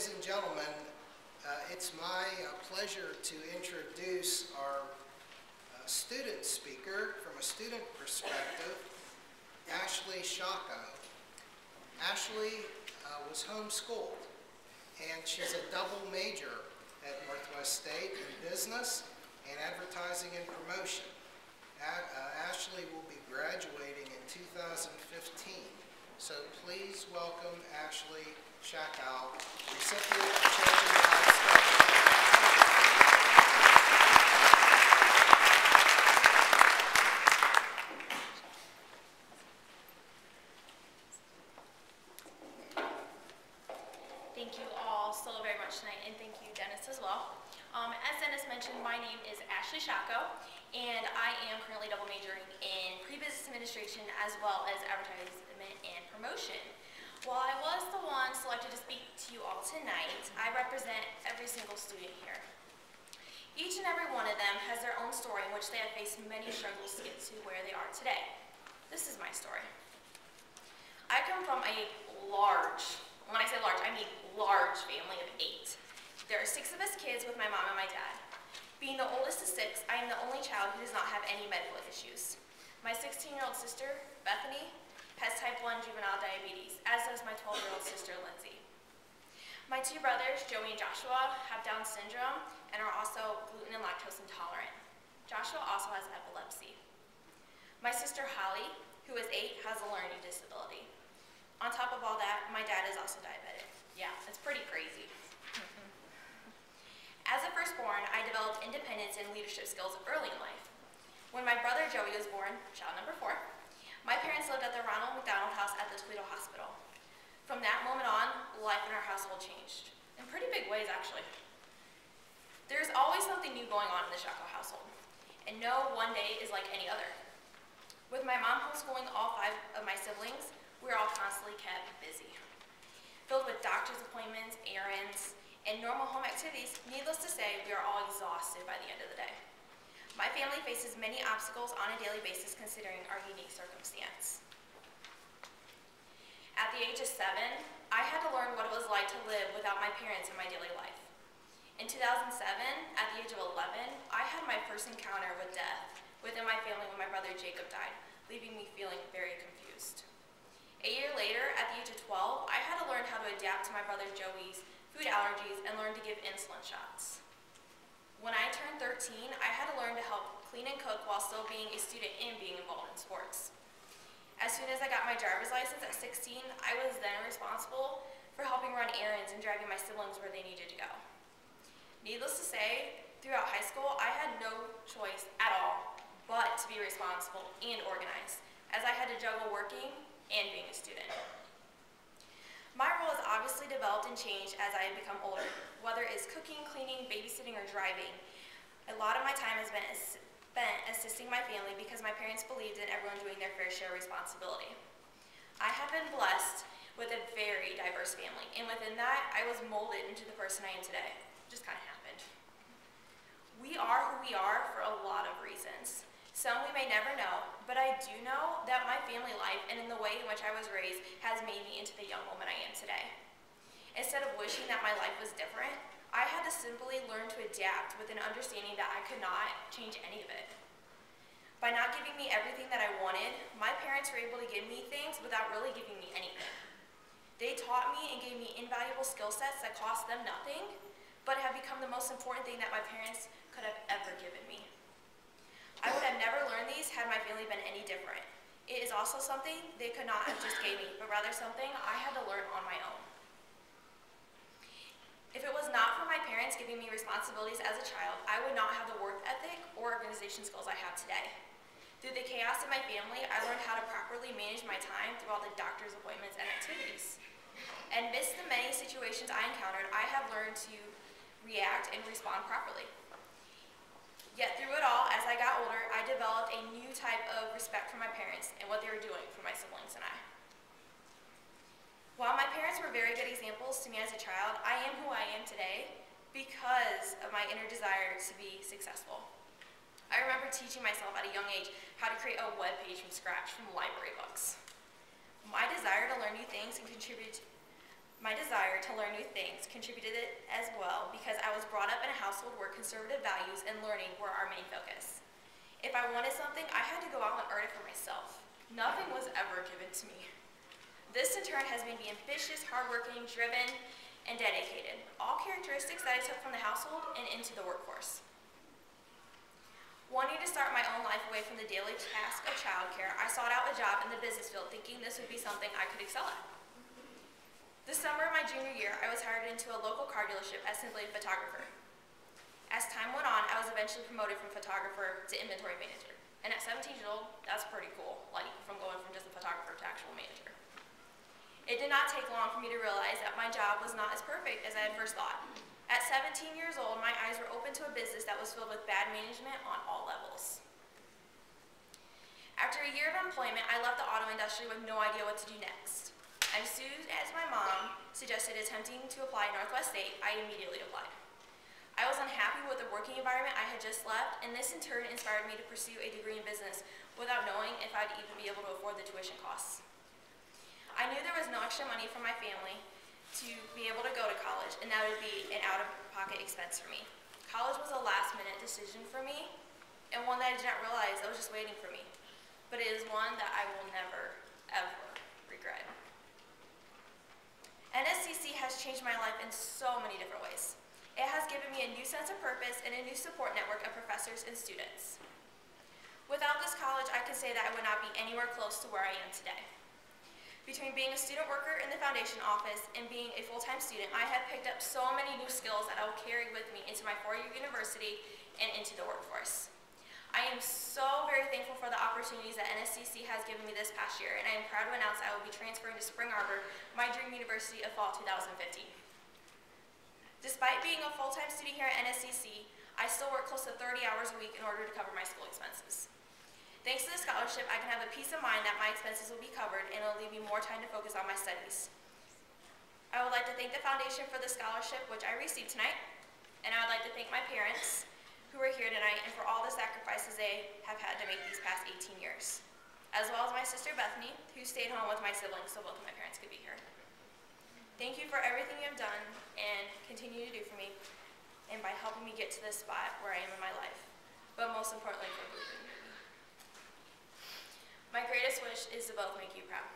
Ladies and gentlemen, it's my pleasure to introduce our student speaker from a student perspective, Ashley Schackow. Ashley was homeschooled, and she's a double major at Northwest State in business and advertising and promotion. Ashley will be graduating in 2015. So please welcome Ashley Schackow, recipient of Changing Lives Scholarship. Thank you all so very much tonight, and thank you, Dennis, as well. As Dennis mentioned, my name is Ashley Schackow, and I am currently double majoring in pre-business administration as well as advertisement and promotion. While I was the one selected to speak to you all tonight, I represent every single student here. Each and every one of them has their own story in which they have faced many struggles to get to where they are today. This is my story. I come from a large, when I say large, I mean large family of 8. There are 6 of us kids with my mom and my dad. Being the oldest of 6, I am the only child who does not have any medical issues. My 16-year-old sister, Bethany, has type 1 juvenile diabetes, as does my 12-year-old sister, Lindsay. My 2 brothers, Joey and Joshua, have Down syndrome and are also gluten and lactose intolerant. Joshua also has epilepsy. My sister, Holly, who is 8, has a learning disability. On top of all that, my dad is also diabetic. Yeah, it's pretty crazy. As a firstborn, I developed independence and leadership skills early in life. When my brother Joey was born, child number 4, my parents lived at the Ronald McDonald House at the Toledo Hospital. From that moment on, life in our household changed. In pretty big ways, actually. There's always something new going on in the Schackow household, and no one day is like any other. With my mom homeschooling all 5 of my siblings, we're all constantly kept busy. Filled with doctor's appointments, errands, and normal home activities, needless to say, we are all exhausted by the end of the day. My family faces many obstacles on a daily basis considering our unique circumstance. At the age of 7, I had to learn what it was like to live without my parents in my daily life. In 2007, at the age of 11, I had my first encounter with death within my family when my brother Jacob died, leaving me feeling very confused. A year later, at the age of 12, I had to learn how to adapt to my brother Joey's food allergies and learn to give insulin shots. When I turned 13, I had to learn to help clean and cook while still being a student and being involved in sports. As soon as I got my driver's license at 16, I was then responsible for helping run errands and driving my siblings where they needed to go. Needless to say, throughout high school, I had no choice at all but to be responsible and organized, as I had to juggle working and being a student. My role has obviously developed and changed as I have become older, whether it's cooking, cleaning, babysitting, or driving. A lot of my time has been spent assisting my family because my parents believed in everyone doing their fair share of responsibility. I have been blessed with a very diverse family, and within that, I was molded into the person I am today. It just kind of happened. We are who we are for a lot of reasons. Some we may never know, but I do know that my family life and in the way in which I was raised has made me into the young woman I am today. Instead of wishing that my life was different, I had to simply learn to adapt with an understanding that I could not change any of it. By not giving me everything that I wanted, my parents were able to give me things without really giving me anything. They taught me and gave me invaluable skill sets that cost them nothing, but have become the most important thing that my parents could have ever given me. I would have never learned these had my family been any different. It is also something they could not have just gave me, but rather something I had to learn on my own. If it was not for my parents giving me responsibilities as a child, I would not have the work ethic or organization skills I have today. Through the chaos of my family, I learned how to properly manage my time through all the doctor's appointments and activities. And amidst the many situations I encountered, I have learned to react and respond properly. Yet through it all, as I got older, I developed a new type of respect for my parents and what they were doing for my siblings and I. While my parents were very good examples to me as a child, I am who I am today because of my inner desire to be successful. I remember teaching myself at a young age how to create a web page from scratch from library books. My desire to learn new things and contribute My desire to learn new things contributed it as well because I was brought up in a household where conservative values and learning were our main focus. If I wanted something, I had to go out and earn it for myself. Nothing was ever given to me. This in turn has made me ambitious, hardworking, driven, and dedicated, all characteristics that I took from the household and into the workforce. Wanting to start my own life away from the daily task of childcare, I sought out a job in the business field thinking this would be something I could excel at. The summer of my junior year, I was hired into a local car dealership as simply a photographer. As time went on, I was eventually promoted from photographer to inventory manager. And at 17 years old, that's pretty cool, like from going from just a photographer to actual manager. It did not take long for me to realize that my job was not as perfect as I had first thought. At 17 years old, my eyes were open to a business that was filled with bad management on all levels. After a year of employment, I left the auto industry with no idea what to do next. As soon as my mom suggested attempting to apply at Northwest State, I immediately applied. I was unhappy with the working environment I had just left, and this in turn inspired me to pursue a degree in business without knowing if I'd even be able to afford the tuition costs. I knew there was no extra money from my family to be able to go to college, and that would be an out-of-pocket expense for me. College was a last-minute decision for me, and one that I did not realize that was just waiting for me. But it is one that I will never, ever regret. NSCC has changed my life in so many different ways. It has given me a new sense of purpose and a new support network of professors and students. Without this college, I can say that I would not be anywhere close to where I am today. Between being a student worker in the foundation office and being a full-time student, I have picked up so many new skills that I will carry with me into my four-year university and into the workforce. I am so very thankful for the opportunities that NSCC has given me this past year, and I am proud to announce I will be transferring to Spring Arbor, my dream university of fall 2015. Despite being a full-time student here at NSCC, I still work close to 30 hours a week in order to cover my school expenses. Thanks to the scholarship, I can have a peace of mind that my expenses will be covered and it will leave me more time to focus on my studies. I would like to thank the foundation for the scholarship which I received tonight, and I would like to thank my parents who are here tonight and for all the sacrifices they have had to make these past 18 years, as well as my sister Bethany, who stayed home with my siblings so both of my parents could be here. Thank you for everything you have done and continue to do for me, and by helping me get to this spot where I am in my life, but most importantly for believing in me. My greatest wish is to both make you proud.